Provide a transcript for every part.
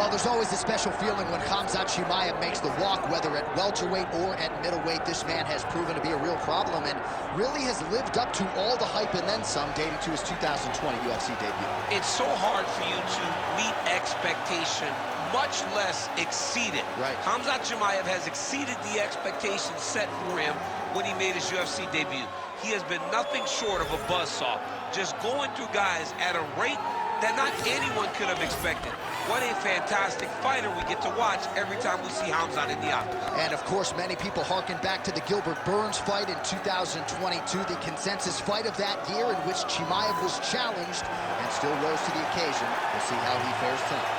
Well, there's always a special feeling when Khamzat Chimaev makes the walk, whether at welterweight or at middleweight. This man has proven to be a real problem and really has lived up to all the hype and then some, dating to his 2020 UFC debut. It's so hard for you to meet expectation, much less exceed it. Right. Khamzat Chimaev has exceeded the expectations set for him when he made his UFC debut. He has been nothing short of a buzzsaw, just going through guys at a rate that not anyone could have expected. What a fantastic fighter we get to watch every time we see Khamzat in the octagon. And of course, many people harken back to the Gilbert Burns fight in 2022, the consensus fight of that year in which Chimaev was challenged and still rose to the occasion. We'll see how he fares tonight.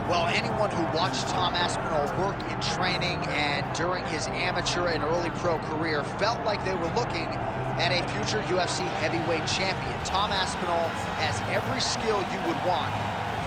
Well, anyone who watched Tom Aspinall work in training and during his amateur and early pro career felt like they were looking at a future UFC heavyweight champion. Tom Aspinall has every skill you would want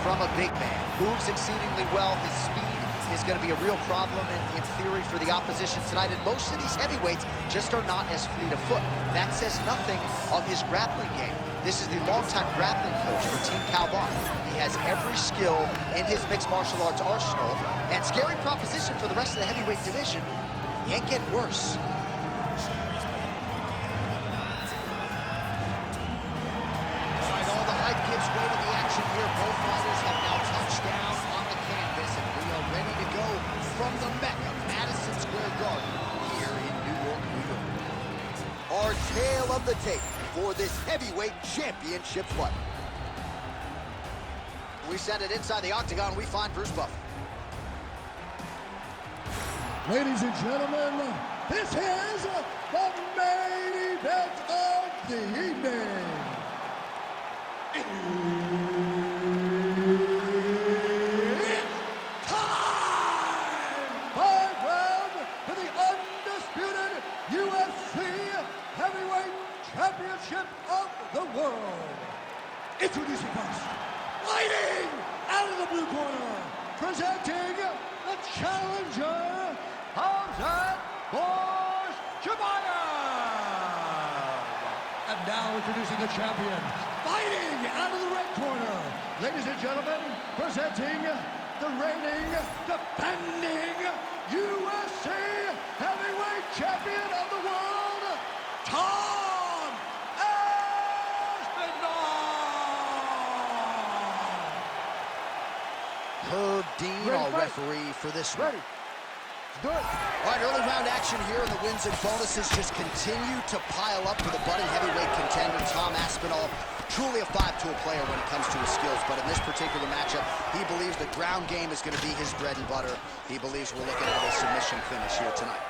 from a big man. Moves exceedingly well. His speed is going to be a real problem in theory for the opposition tonight. And most of these heavyweights just are not as fleet of foot. That says nothing of his grappling game. This is the longtime grappling coach for Team Cowboy. He has every skill in his mixed martial arts arsenal, and scary proposition for the rest of the heavyweight division. Can't get worse. All right, all the hype gives way to the action here. Both fighters have now touched down on the canvas, and we are ready to go from the Mecca, Madison Square Garden, here in New York, New York. Our tale of the tape for this heavyweight championship fight. We send it inside the octagon. We find Bruce Buffer. Ladies and gentlemen, this is the main event of the evening. It's time! 5 rounds for the undisputed UFC Heavyweight Championship of the world. Introducing first, fighting out of the blue corner, presenting the challenger, Khamzat Chimaev. And now introducing the champion, fighting out of the red corner, ladies and gentlemen, presenting the reigning, defending UFC Heavyweight Champion of the world, Tom Aspinall. Herb Dean, our referee for this one. All right, early round action here, and the wins and bonuses just continue to pile up for the budding heavyweight contender, Tom Aspinall. Truly a five-tool player when it comes to his skills, but in this particular matchup, he believes the ground game is going to be his bread and butter. He believes we're looking at a submission finish here tonight.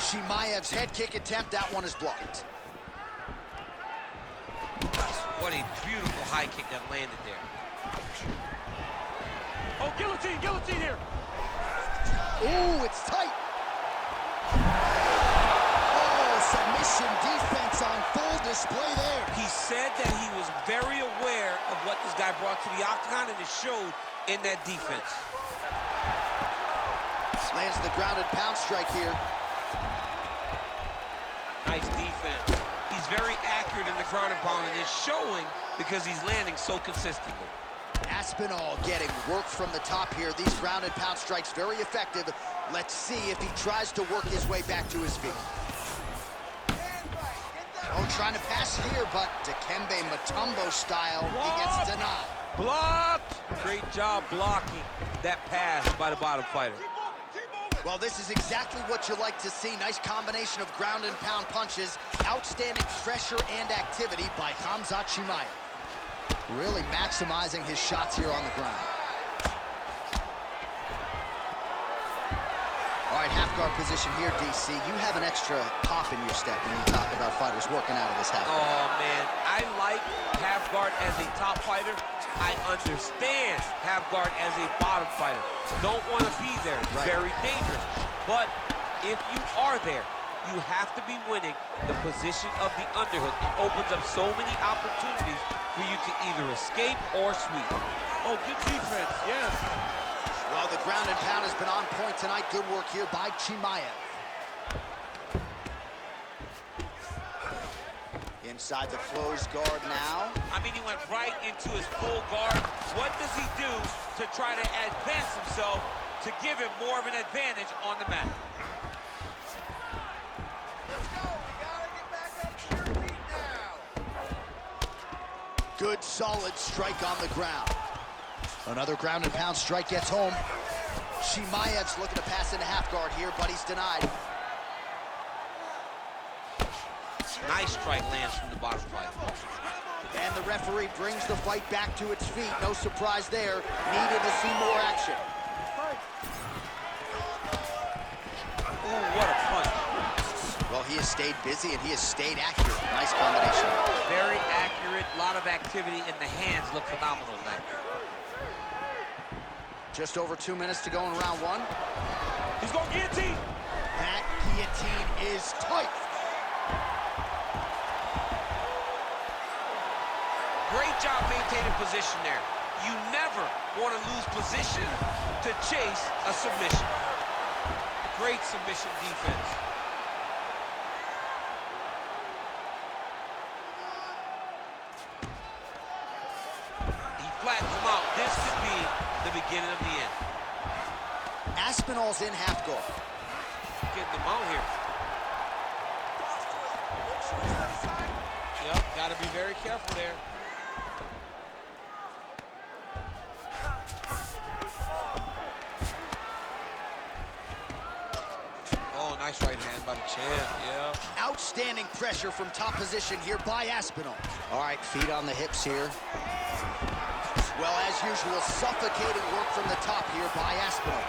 Chimaev's head kick attempt, that one is blocked. What a beautiful high kick that landed there. Oh, guillotine, guillotine here. Ooh, it's tight. Oh, submission defense on full display there. He said that he was very aware of what this guy brought to the octagon, and it showed in that defense. Lands the grounded pound strike here. Nice defense. He's very accurate in the ground and pound, and it's showing because he's landing so consistently. Aspinall getting work from the top here. These grounded pound strikes very effective. Let's see if he tries to work his way back to his feet. Oh, trying to pass here, but Dikembe Mutombo style, he gets denied. Blocked! Great job blocking that pass by the bottom fighter. Well, this is exactly what you like to see. Nice combination of ground and pound punches. Outstanding pressure and activity by Khamzat Chimaev. Really maximizing his shots here on the ground. All right, right, half guard position here, DC. You have an extra pop in your step when you talk about fighters working out of this half guard. Oh, man, I like half guard as a top fighter. I understand half guard as a bottom fighter. Don't want to be there. It's very dangerous. But if you are there, you have to be winning the position of the underhook. It opens up so many opportunities for you to either escape or sweep. Oh, good defense, yes. Well, the ground and pound has been on point tonight. Good work here by Chimaev. Inside the closed guard now. I mean, he went right into his full guard. What does he do to try to advance himself to give him more of an advantage on the mat? Let's go. We gotta get back up to your feet now. Good, solid strike on the ground. Another ground and pound strike gets home. Chimaev's looking to pass into half guard here, but he's denied. Nice strike lands from the bottom fight. And the referee brings the fight back to its feet. No surprise there. Needed to see more action. Ooh, what a punch. Well, he has stayed busy and he has stayed accurate. Nice combination. Very accurate. A lot of activity, and the hands look phenomenal tonight. Just over 2 minutes to go in round one. He's going guillotine. That guillotine is tight. Great job maintaining position there. You never want to lose position to chase a submission. Great submission defense. He flattens him out. This could be the beginning of the end. Aspinall's in half guard. Getting them out here. Yep, got to be very careful there. Oh, nice right hand by the champ, yeah. Outstanding pressure from top position here by Aspinall. All right, feet on the hips here. Well, as usual, suffocating work from the top here by Aspinall.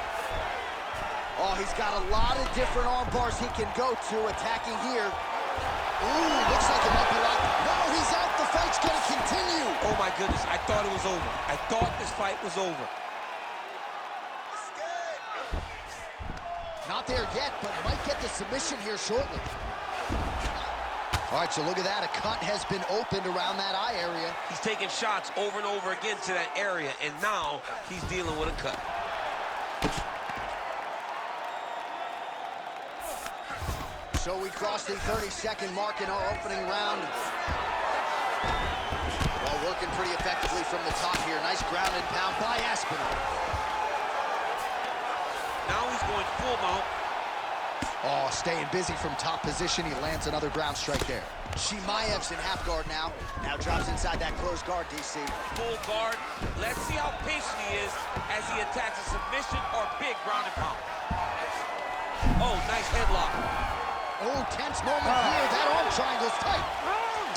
Oh, he's got a lot of different arm bars he can go to, attacking here. Ooh, looks like it might be locked. No, he's out. The fight's going to continue. Oh, my goodness. I thought it was over. I thought this fight was over. Not there yet, but might get the submission here shortly. All right, so look at that. A cut has been opened around that eye area. He's taking shots over and over again to that area, and now he's dealing with a cut. So we cross the 30-second mark in our opening round. Well, working pretty effectively from the top here. Nice ground and pound by Aspinall. Now he's going full mount. Oh, staying busy from top position. He lands another ground strike there. Chimaev's in half guard now. Now drops inside that closed guard, DC. Full guard. Let's see how patient he is as he attacks a submission or big ground and pound. Oh, nice headlock. Oh, tense moment here. That arm triangle's tight.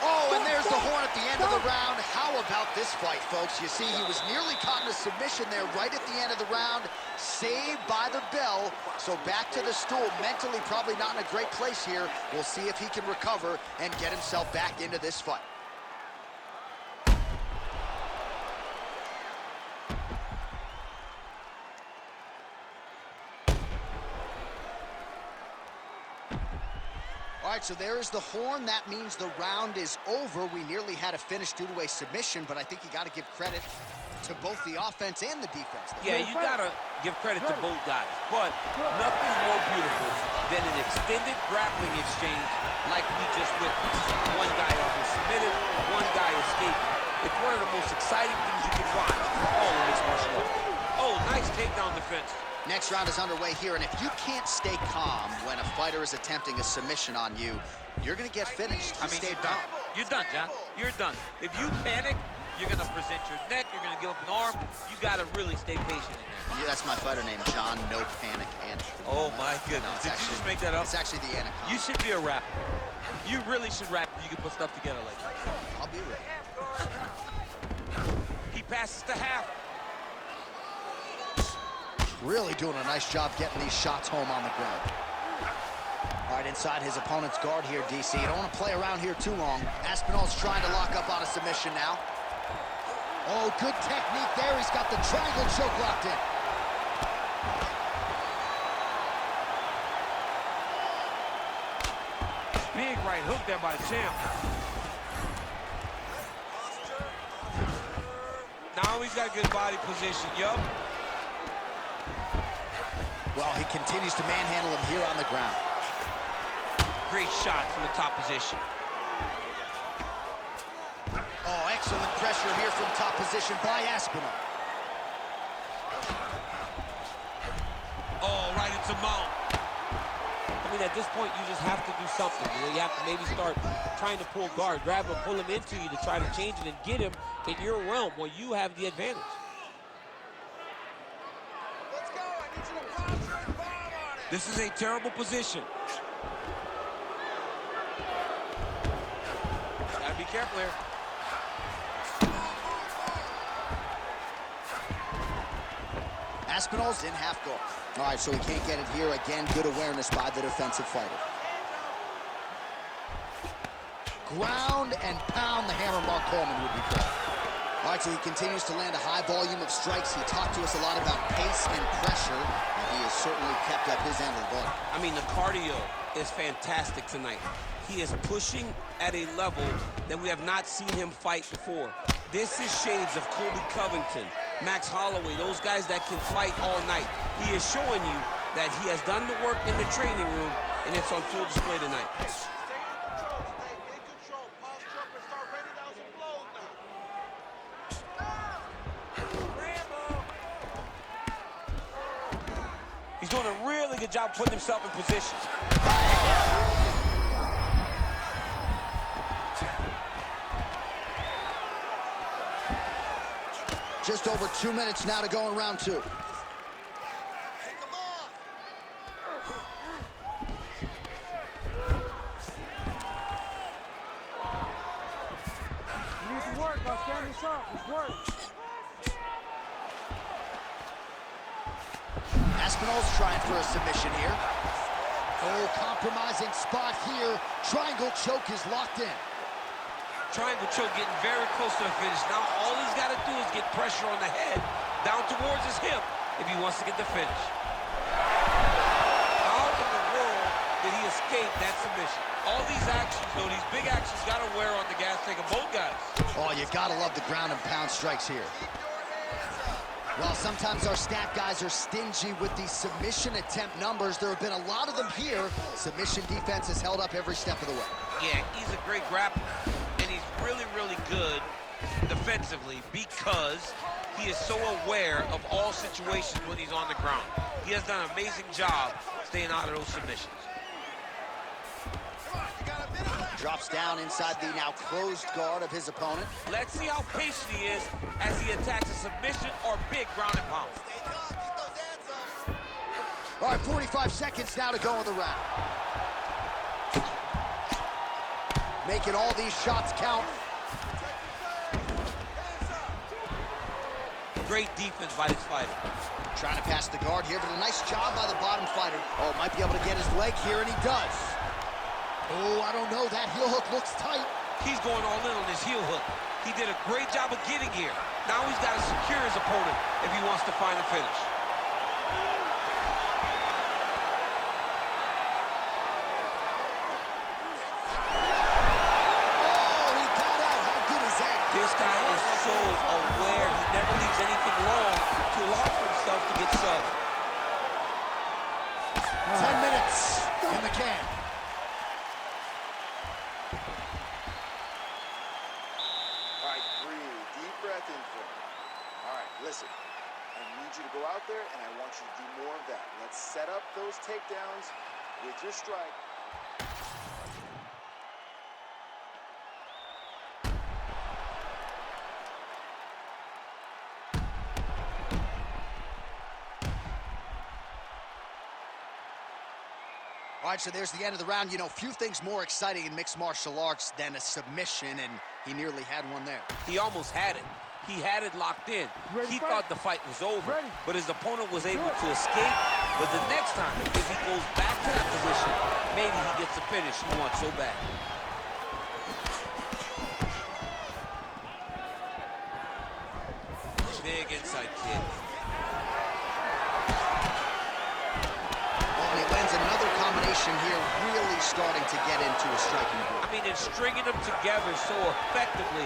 Oh, and there's the horn at the end of the round. How about this fight, folks? You see, he was nearly caught in a submission there right at the end of the round. Saved by the bell. So back to the stool. Mentally probably not in a great place here. We'll see if he can recover and get himself back into this fight. All right, so there is the horn. That means the round is over. We nearly had a finish due to a submission, but I think you got to give credit to both the offense and the defense. Yeah, you got to give credit to both guys, but nothing more beautiful than an extended grappling exchange like we just witnessed. One guy was submitted, one guy escaped. It's one of the most exciting things you can watch all in this martial art. Oh, nice takedown defense. Next round is underway here, and if you can't stay calm when a fighter is attempting a submission on you, you're going to get finished. I mean, you're done. You're done, John. You're done. If you panic, you're going to present your neck, you're going to give up an arm. You got to really stay patient in there. Yeah, that's my fighter name, John No Panic Anthony. Oh, my goodness. No, Did you just make that up? It's actually the Anaconda. You should be a rapper. You really should rap if you can put stuff together like that. I'll be ready. He passes to half. Really doing a nice job getting these shots home on the ground. All right, inside his opponent's guard here, DC. You don't want to play around here too long. Aspinall's trying to lock up on a submission now. Oh, good technique there. He's got the triangle choke locked in. Big right hook there by the champ. Now he's got good body position, yup. Well, he continues to manhandle him here on the ground. Great shot from the top position. Oh, excellent pressure here from top position by Aspinall. Oh, right into mount. I mean, at this point, you just have to do something. You know, you have to maybe start trying to pull guard, grab him, pull him into you to try to change it and get him in your realm where you have the advantage. Let's go. I need you to bounce your bomb on it. This is a terrible position. Gotta be careful here. Aspinall's in half guard. All right, so he can't get it here. Again, good awareness by the defensive fighter. Ground and pound, the hammer Mark Coleman would be called. All right, so he continues to land a high volume of strikes. He talked to us a lot about pace and pressure, and he has certainly kept up his end of the ball. I mean, the cardio is fantastic tonight. He is pushing at a level that we have not seen him fight before. This is shades of Colby Covington, Max Holloway, those guys that can fight all night. He is showing you that he has done the work in the training room, and it's on full display tonight. He's doing a really good job putting himself in position. Just over 2 minutes now to go in round two. You need to work. I'll stand this up. It's work. Aspinall's trying for a submission here. Oh, compromising spot here. Triangle choke is locked in. Triangle choke getting very close to the finish. Now all he's got to do is get pressure on the head, down towards his hip, if he wants to get the finish. How in the world did he escape that submission? All these actions, though, these big actions got to wear on the gas tank of both guys. Oh, you gotta love the ground and pound strikes here. Well, sometimes our stat guys are stingy with the submission attempt numbers. There have been a lot of them here. Submission defense has held up every step of the way. Yeah, he's a great grappler, and he's really, really good defensively because he is so aware of all situations when he's on the ground. He has done an amazing job staying out of those submissions. Drops down inside the now closed guard of his opponent. Let's see how patient he is as he attacks a submission or big ground and pound. All right, 45 seconds now to go in the round. Making all these shots count. Great defense by this fighter. Trying to pass the guard here, but a nice job by the bottom fighter. Oh, might be able to get his leg here, and he does. Oh, I don't know. That heel hook looks tight. He's going all in on this heel hook. He did a great job of getting here. Now he's got to secure his opponent if he wants to find a finish. Oh, he got out. How good is that? This guy is so aware. He never leaves anything long to allow for himself to get subbed. 10 minutes in the can. All right, breathe. Deep breath in for me. All right, listen. I need you to go out there, and I want you to do more of that. Let's set up those takedowns with your strike. All right, so there's the end of the round. You know, few things more exciting in mixed martial arts than a submission, and he nearly had one there. He almost had it. he had it locked in. Ready, He fight. thought the fight was over, Ready. but his opponent was able to escape. But the next time, if he goes back to that position, maybe he gets the finish he wants so bad. Big inside kick. Well, he lands another combination here, really starting to get into a striking groove. I mean, it's stringing them together so effectively,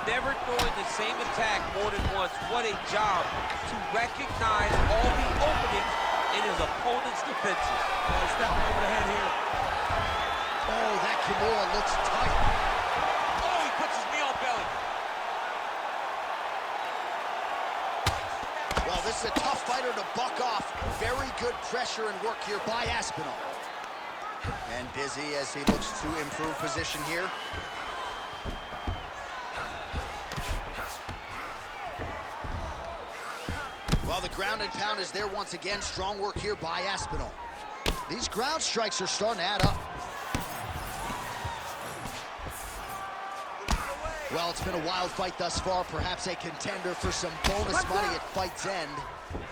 never throwing the same attack more than once. What a job to recognize all the openings in his opponent's defenses. He's stepping over the head here. Oh, that Kimura looks tight. Oh, he puts his knee on belly. Well, this is a tough fighter to buck off. Very good pressure and work here by Aspinall. And busy as he looks to improve position here. Well, the ground and pound is there once again. Strong work here by Aspinall. These ground strikes are starting to add up. Well, it's been a wild fight thus far. Perhaps a contender for some bonus money at fight's end.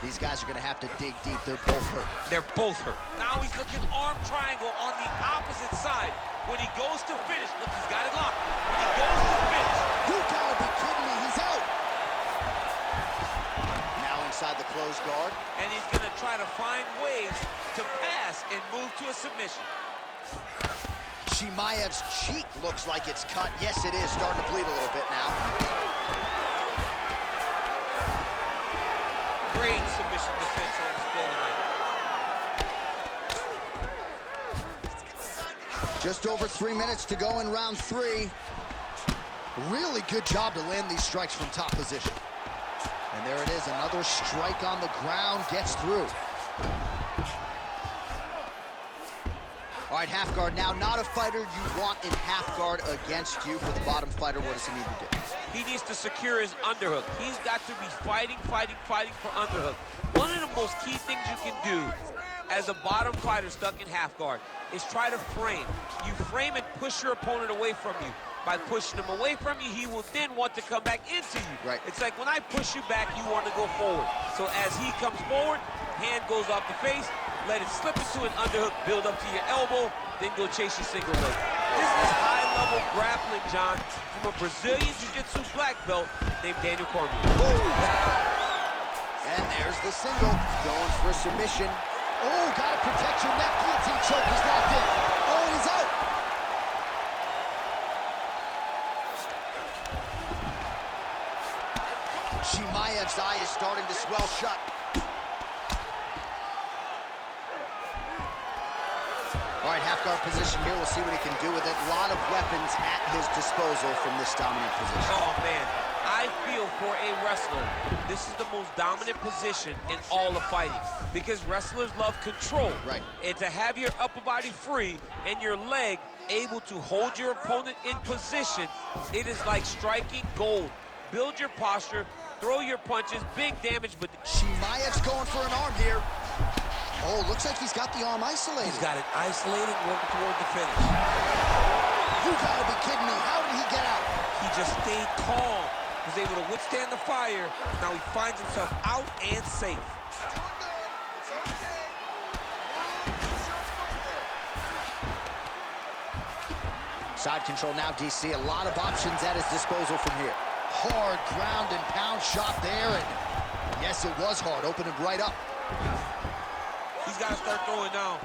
These guys are going to have to dig deep. They're both hurt. They're both hurt. Now he's looking arm triangle on the opposite side. When he goes to finish, look, he's got it locked. When he goes to finish. You gotta be kidding me, he's out. Now inside the closed guard. And he's going to try to find ways to pass and move to a submission. Chimaev's cheek looks like it's cut. Yes, it is. Starting to bleed a little bit now. Great submission defense on display tonight. Just over 3 minutes to go in round 3. Really good job to land these strikes from top position. And there it is, another strike on the ground, gets through. All right, half guard now. Not a fighter you want in half guard against you. For the bottom fighter, what does he need to do? He needs to secure his underhook. He's got to be fighting for underhook. One of the most key things you can do as a bottom fighter stuck in half guard is try to frame. You frame and push your opponent away from you. By pushing him away from you, he will then want to come back into you. Right. It's like when I push you back, you want to go forward. So as he comes forward, hand goes off the face, let it slip into an underhook, build up to your elbow, then go chase your single leg. This is high-level grappling, John, from a Brazilian Jiu-Jitsu black belt named Daniel Cormier. And there's the single, going for a submission. Oh, gotta protect your neck. Guillotine choke is locked in. Oh, he's out. Chimaev's eye is starting to swell shut. All right, half guard position here. We'll see what he can do with it. A lot of weapons at his disposal from this dominant position. Oh, man. I feel for a wrestler, this is the most dominant position in all of fighting because wrestlers love control. Right. And to have your upper body free and your leg able to hold your opponent in position, it is like striking gold. Build your posture, throw your punches, big damage, but Chimaev's going for an arm here. Oh, looks like he's got the arm isolated. he's got it isolated, working toward the finish. You gotta be kidding me. How did he get out? He just stayed calm, was able to withstand the fire. Now he finds himself out and safe. Side control now, DC. A lot of options at his disposal from here. Hard ground and pound shot there, and yes, it was hard. Opened him right up. He's got to start throwing now.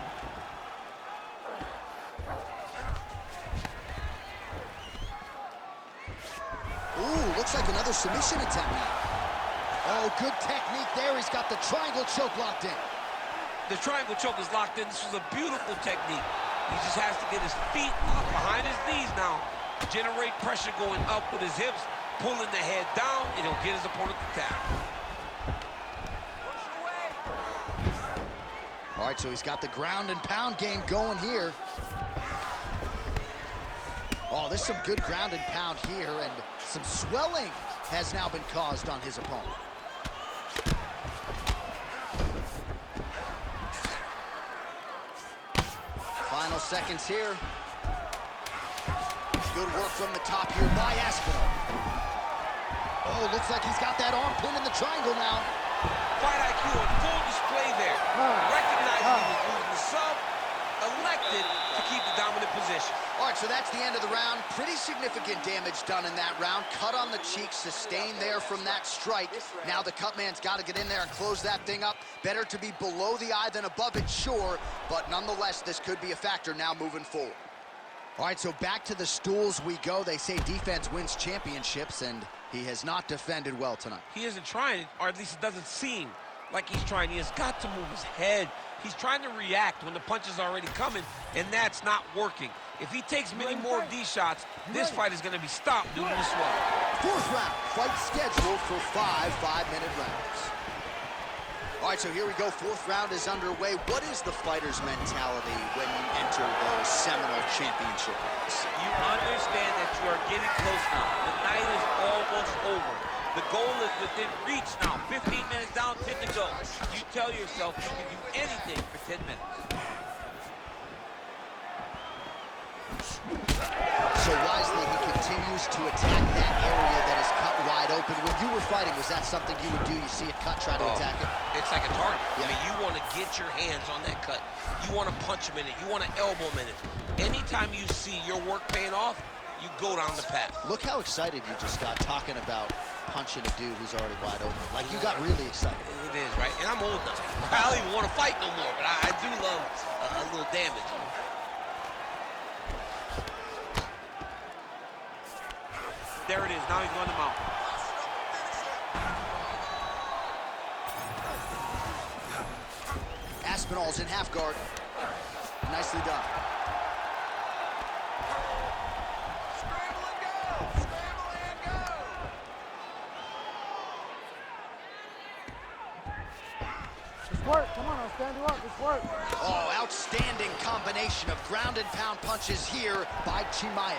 Ooh, looks like another submission attempt now. Oh, good technique there. He's got the triangle choke locked in. The triangle choke is locked in. This was a beautiful technique. He just has to get his feet up behind his knees now. Generate pressure going up with his hips, pulling the head down, and he'll get his opponent to tap. All right, so he's got the ground and pound game going here. Oh, there's some good ground and pound here, and some swelling has now been caused on his opponent. Final seconds here. Good work from the top here by Aspinall. Oh, looks like he's got that arm pinned in the triangle now. Fight IQ on full display there. Recognizing he was losing the sub, elected to keep the dominant position. All right, so that's the end of the round. Pretty significant damage done in that round. Cut on the cheek, sustained there from that strike. Now the cut man's got to get in there and close that thing up. Better to be below the eye than above it, sure. But nonetheless, this could be a factor now moving forward. All right, so back to the stools we go. They say defense wins championships, and he has not defended well tonight. He isn't trying, or at least it doesn't seem like he's trying. He has got to move his head. He's trying to react when the punch is already coming, and that's not working. If he takes many more of these shots, this fight is going to be stopped due to the swelling. Fourth round, fight scheduled for 5 5-minute rounds. All right, so here we go. Fourth round is underway. What is the fighter's mentality when you enter those seminal championship rounds? You understand that you are getting close now. The night is almost over. The goal is within reach now. 15 minutes down, 10 to go. You tell yourself you can do anything for 10 minutes. So wisely, he continues to attack that area that is cut wide open. When you were fighting, was that something you would do? You see it cut, try to attack it? It's like a target. Yeah. I mean, you want to get your hands on that cut. You want to punch him in it. You want to elbow him in it. Anytime you see your work paying off, you go down the path. Look how excited you just got talking about punching a dude who's already wide open. Like, you got really excited. It is, right? And I'm old now. I don't even want to fight no more, but I do love a little damage. There it is. Now he's going to mount. Aspinall's in half guard. Nicely done. Scramble and go! Scramble and go! Just work. Come on, I'll stand you up. Just work. Oh, outstanding combination of ground and pound punches here by Chimaev.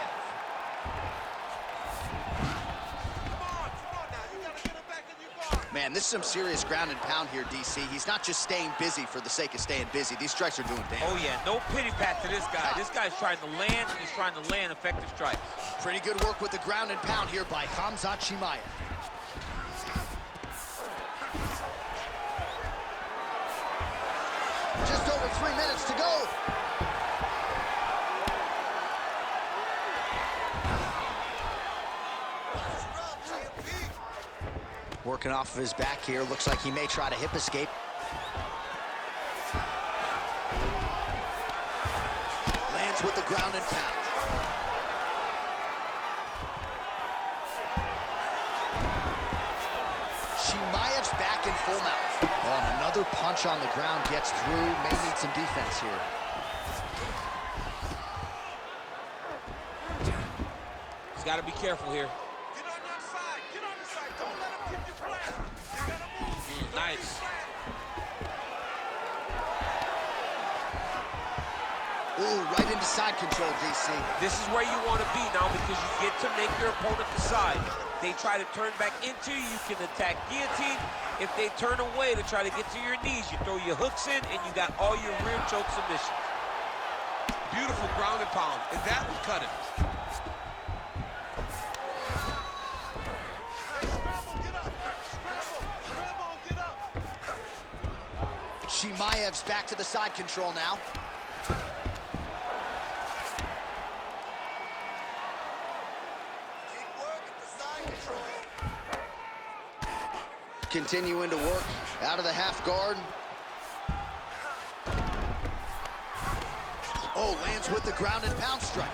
Man, this is some serious ground and pound here, DC. He's not just staying busy for the sake of staying busy. These strikes are doing damage. Oh, yeah. No pity pat to this guy. This guy's trying to land, and he's trying to land effective strikes. Pretty good work with the ground and pound here by Khamzat Chimaev. Just over 3 minutes to go. Working off of his back here. Looks like he may try to hip escape. Lands with the ground and pound. Chimaev's back in full mount. Oh, and another punch on the ground gets through. May need some defense here. He's got to be careful here. Get on your side. Get on the side. Don't let him keep you flat. You gotta move. Nice. Ooh, right into side control, DC. This is where you want to be now because you get to make your opponent decide. They try to turn back into you, you can attack guillotine. If they turn away to try to get to your knees, you throw your hooks in and you got all your rear choke submissions. Beautiful ground and pound, and that would cut him. Chimaev's back to the side control now. Continuing to work out of the half guard. Oh, lands with the ground and pound strike.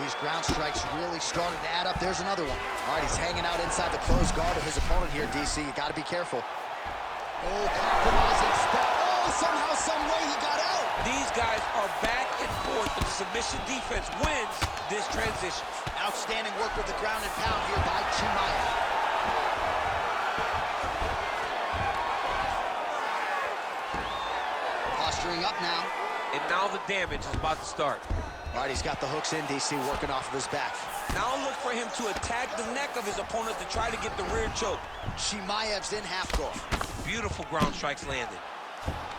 These ground strikes really started to add up. There's another one. All right, he's hanging out inside the closed guard of his opponent here, DC. You got to be careful. Oh, compromising spot. Oh, somehow, some way he got out. These guys are back and forth, but submission defense wins this transition. Outstanding work with the ground and pound here by Chimaev. Posturing up now. And now the damage is about to start. All right, he's got the hooks in, DC, working off of his back. Now look for him to attack the neck of his opponent to try to get the rear choke. Chimaev's in half guard. Beautiful ground strikes landed.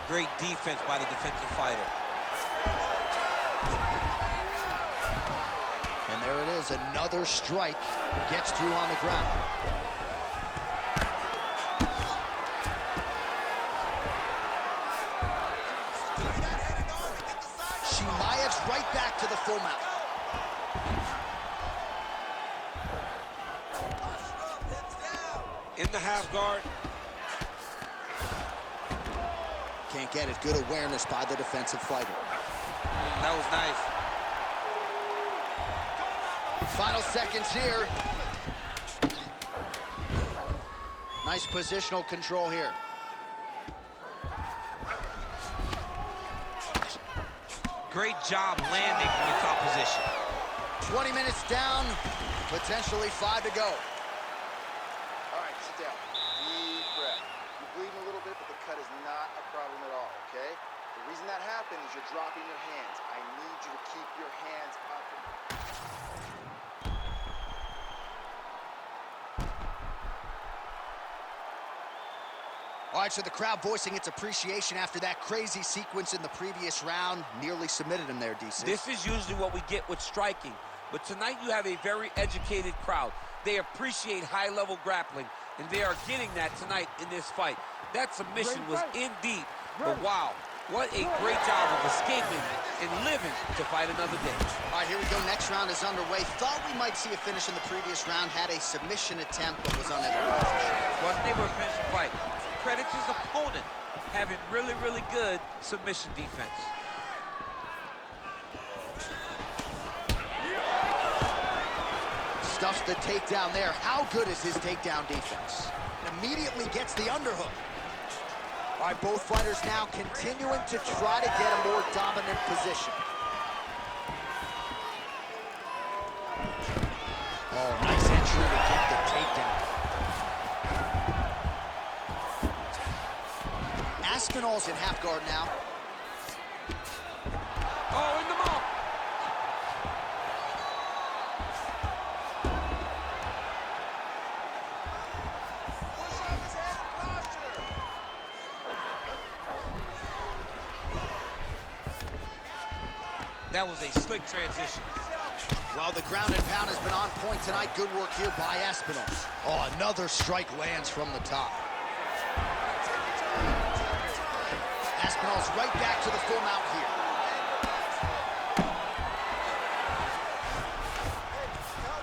Great defense by the defensive fighter. there it is, another strike. Gets through on the ground. Chimaev's right back to the full mount. In the half guard. Can't get it. Good awareness by the defensive fighter. That was nice. Final seconds here. Nice positional control here. Great job landing from the top position. 20 minutes down, potentially 5 to go. All right, sit down. Deep breath. You're bleeding a little bit, but the cut is not a problem at all, okay? The reason that happened is you're dropping your hands. I need you to keep your hands up. All right, so the crowd voicing its appreciation after that crazy sequence in the previous round. Nearly submitted him there, DC. This is usually what we get with striking. But tonight you have a very educated crowd. They appreciate high-level grappling, and they are getting that tonight in this fight. That submission was in deep, but wow, what a great job of escaping and living to fight another day. All right, here we go. Next round is underway. Thought we might see a finish in the previous round. Had a submission attempt, but was unable to finish. Wasn't able to finish the fight. Credits his opponent having really, really good submission defense. Stuffs the takedown there. How good is his takedown defense? Immediately gets the underhook. All right, both fighters now continuing to try to get a more dominant position. Oh, nice entry to get the takedown. Aspinall's in half guard now. Oh, in the mouth. That was a slick transition. Well, the ground and pound has been on point tonight. Good work here by Aspinall. Oh, another strike lands from the top. Aspinall's right back to the full mount here.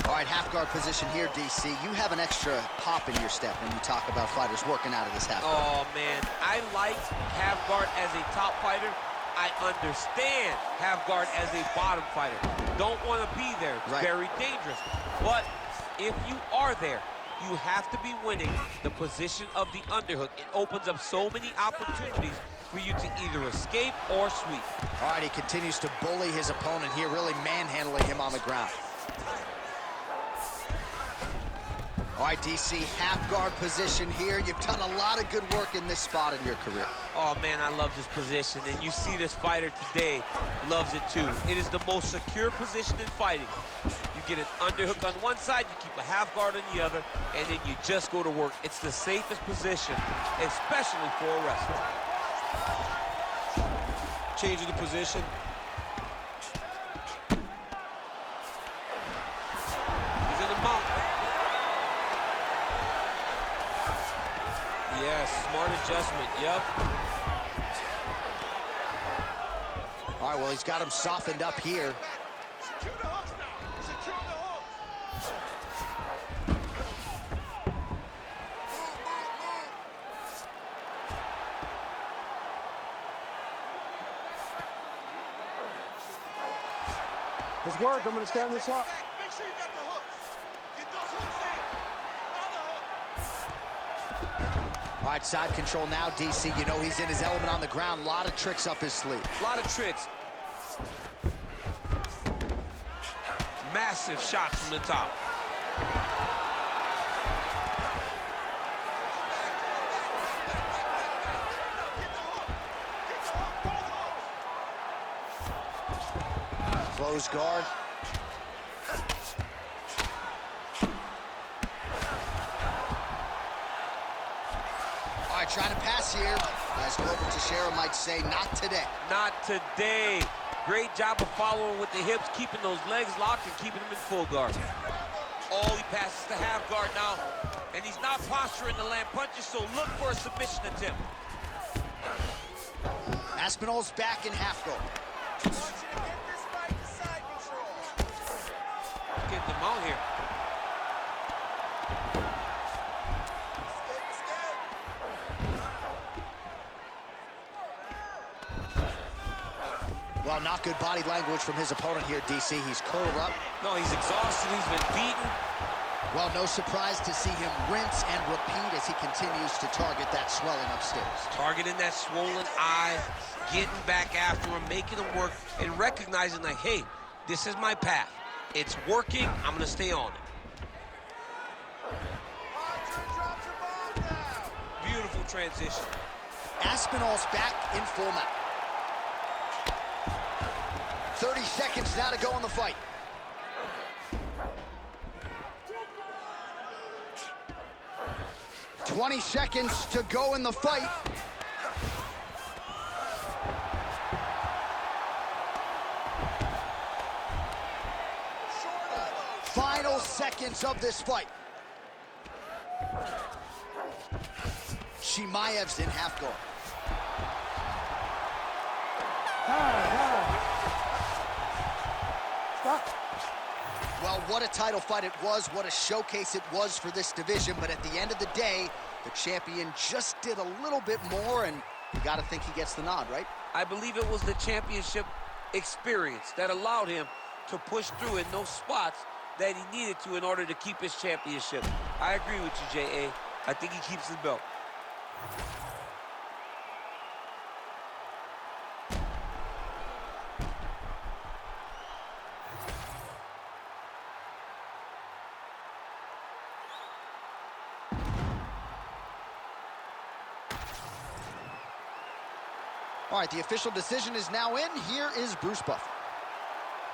All right, half guard position here, DC. You have an extra pop in your step when you talk about fighters working out of this half guard. Oh, man, I like half guard as a top fighter. I understand half guard as a bottom fighter. Don't want to be there. It's very dangerous. But if you are there, you have to be winning the position of the underhook. It opens up so many opportunities for you to either escape or sweep. All right, he continues to bully his opponent here, really manhandling him on the ground. All right, DC, half guard position here. You've done a lot of good work in this spot in your career. Oh, man, I love this position, and you see this fighter today loves it too. It is the most secure position in fighting. You get an underhook on one side, you keep a half guard on the other, and then you just go to work. It's the safest position, especially for a wrestler. Changing the position. He's in the mount. Yes, smart adjustment, yep. All right, well, he's got him softened up here. Secure the hooks now. Secure the hooks. Let's work. I'm going to stand this up. Make sure you got the hooks. Get those hooks in. Other hook. All right, side control now, DC. You know he's in his element on the ground. A lot of tricks up his sleeve. A lot of tricks. Massive shots from the top. Close guard. All right, trying to pass here. As Glover Teixeira might say, not today. Not today. Great job of following with the hips, keeping those legs locked and keeping them in full guard. Oh, he passes to half guard now, and he's not posturing to land punches, so look for a submission attempt. Aspinall's back in half guard. Getting them out here. Well, not good body language from his opponent here, DC. He's curled up. No, he's exhausted. He's been beaten. Well, no surprise to see him rinse and repeat as he continues to target that swelling upstairs. Targeting that swollen eye, getting back after him, making him work, and recognizing like, hey, this is my path. It's working. I'm going to stay on it. Beautiful transition. Aspinall's back in full mount. 30 seconds now to go in the fight. $20 seconds to go in the fight. Final seconds of this fight. Chimaev's in half guard. Stop. Well, what a title fight it was, what a showcase it was for this division, but at the end of the day, the champion just did a little bit more, and you gotta think he gets the nod, right? I believe it was the championship experience that allowed him to push through in those spots that he needed to in order to keep his championship. I agree with you, J.A. I think he keeps his belt. All right, the official decision is now in. Here is Bruce Buffer.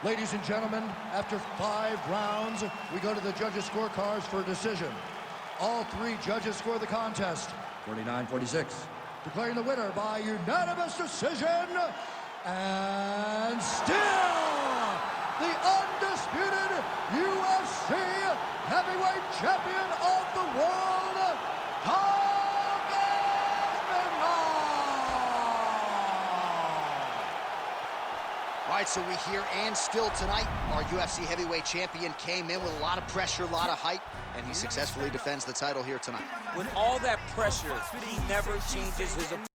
Ladies and gentlemen, after 5 rounds, we go to the judges' scorecards for a decision. All 3 judges score the contest, 49-46. Declaring the winner by unanimous decision, and still the undisputed UFC heavyweight champion of the world, Aspinall! All right, so we hear and still tonight, our UFC heavyweight champion came in with a lot of pressure, a lot of hype, and he successfully defends the title here tonight. With all that pressure, he never changes his approach.